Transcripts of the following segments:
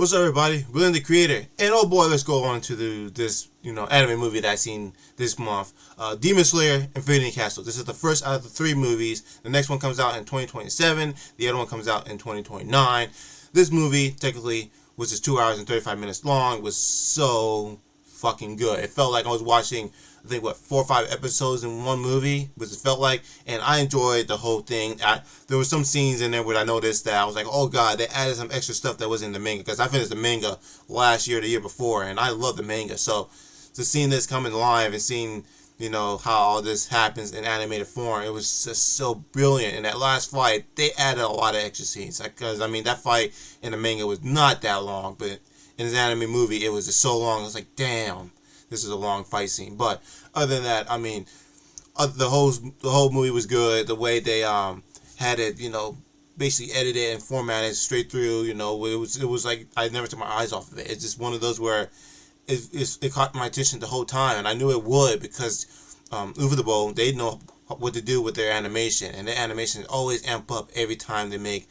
What's up, everybody? William the Creator, and oh boy, let's go on to this anime movie that I seen this month, Demon Slayer: Infinity Castle. This is the first out of the three movies. The next one comes out in 2027. The other one comes out in 2029. This movie technically was just 2 hours and 35 minutes long. It was so fucking good. It felt like I was watching, I think, 4 or 5 episodes in one movie, which it felt like, and I enjoyed the whole thing. There were some scenes in there where I noticed that I was like, oh god, they added some extra stuff that was in the manga, because I finished the manga last year, the year before, and I love the manga. So to seeing this coming live and seeing how all this happens in animated form, it was just so brilliant. In that last fight, they added a lot of extra scenes, because that fight in the manga was not that long, but in this anime movie, it was just so long. I was like, damn, this is a long fight scene. But other than that, the whole movie was good. The way they had it, basically edited and formatted straight through. It was like I never took my eyes off of it. It's just one of those where it caught my attention the whole time, and I knew it would, because Ufotable, they know what to do with their animation, and their animation always amp up every time they make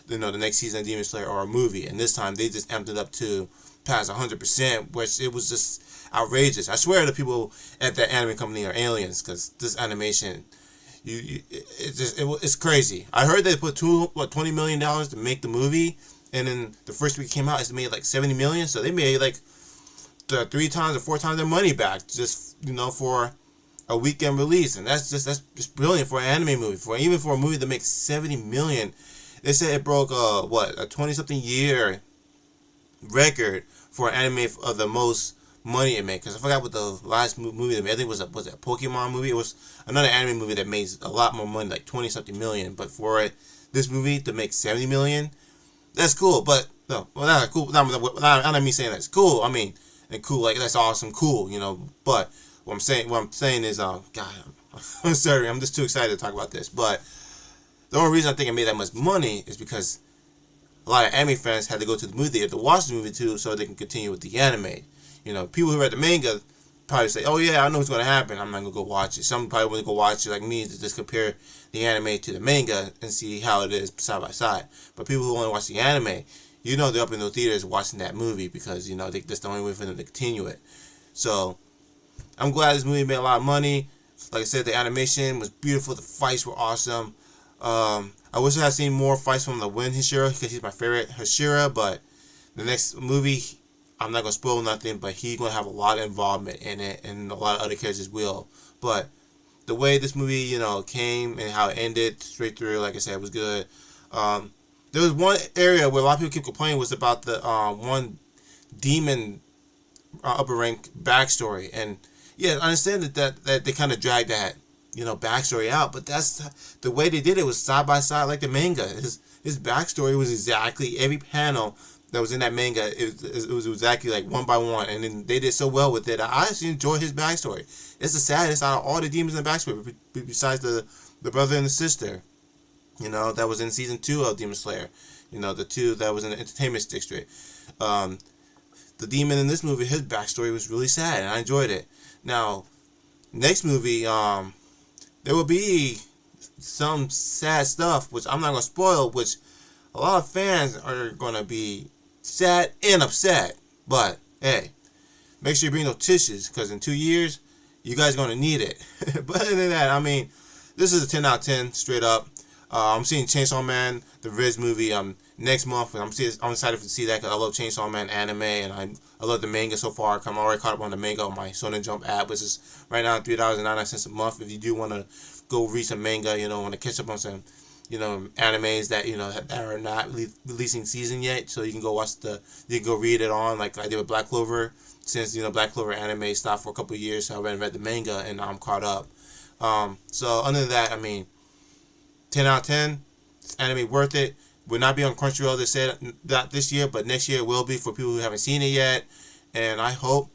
the next season of Demon Slayer or a movie. And this time they just amped it up to past 100%, which it was just outrageous. I swear the people at that anime company are aliens, because this animation, it's crazy. I heard they put $20 million to make the movie, and then the first week it came out, it's made like $70 million. So they made like 3 times or 4 times their money back, just for a weekend release. And that's just brilliant for an anime movie. Even for a movie that makes $70 million. They said it broke a 20-something year record for an anime of the most money it made. Because I forgot what the last movie they made. I think was a Pokemon movie. It was another anime movie that made a lot more money, like 20-something million. But for this movie to make $70 million, that's cool. But no, well, not cool. I don't mean saying that's cool. I mean, and cool, like that's awesome, cool, But what I'm saying is, God, I'm sorry, I'm just too excited to talk about this. But the only reason I think it made that much money is because a lot of anime fans had to go to the movie theater to watch the movie too, so they can continue with the anime. People who read the manga probably say, "Oh yeah, I know what's going to happen. I'm not gonna go watch it." Some probably want to go watch it, like me, to just compare the anime to the manga and see how it is side by side. But people who only watch the anime, they're up in the theaters watching that movie, because that's the only way for them to continue it. So I'm glad this movie made a lot of money. Like I said, the animation was beautiful. The fights were awesome. I wish I had seen more fights from the Wind Hashira, because he's my favorite Hashira. But the next movie, I'm not gonna spoil nothing, but he's gonna have a lot of involvement in it, and a lot of other characters will. But the way this movie, came and how it ended straight through, like I said, was good. There was one area where a lot of people keep complaining, was about the one demon upper rank backstory. And yeah, I understand that they kind of dragged that backstory out, but that's the way they did it, was side by side like the manga. His backstory was exactly every panel that was in that manga. It was exactly like one by one, and then they did so well with it. I actually enjoyed his backstory. It's the saddest out of all the demons in the backstory, besides the brother and the sister. That was in season 2 of Demon Slayer. The 2 that was in the entertainment district. The demon in this movie, his backstory was really sad, and I enjoyed it. Now, next movie, there will be some sad stuff, which I'm not going to spoil, which a lot of fans are going to be sad and upset. But, hey, make sure you bring those tissues, because in 2 years, you guys are going to need it. But other than that, this is a 10 out of 10, straight up. I'm seeing Chainsaw Man, the Riz movie, next month. I'm excited to see that, because I love Chainsaw Man anime, and I love the manga so far. I'm already caught up on the manga on my Shonen Jump app, which is right now $3.99 a month. If you do want to go read some manga, want to catch up on some, animes that are not releasing season yet, so you can go you can go read it on, like I did with Black Clover. Since Black Clover anime stopped for a couple of years, so I read the manga, and now I'm caught up. So other than that, 10 out of 10. It's anime worth it. Will not be on Crunchyroll, they said, not this year, but next year it will be for people who haven't seen it yet. And I hope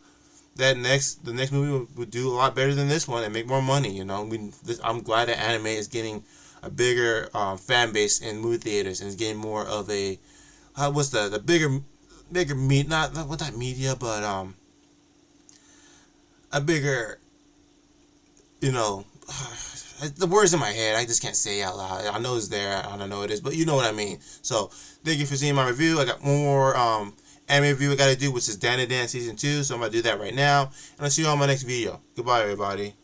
that the next movie will do a lot better than this one and make more money. I'm glad that anime is getting a bigger fan base in movie theaters, and is getting more of a what's the bigger not media, but a bigger the words in my head, I just can't say it out loud. I know it's there, I don't know it is, but you know what I mean. So, thank you for seeing my review. I got one more anime review I gotta do, which is Dan and Dan Season 2. So I'm gonna do that right now. And I'll see you on my next video. Goodbye, everybody.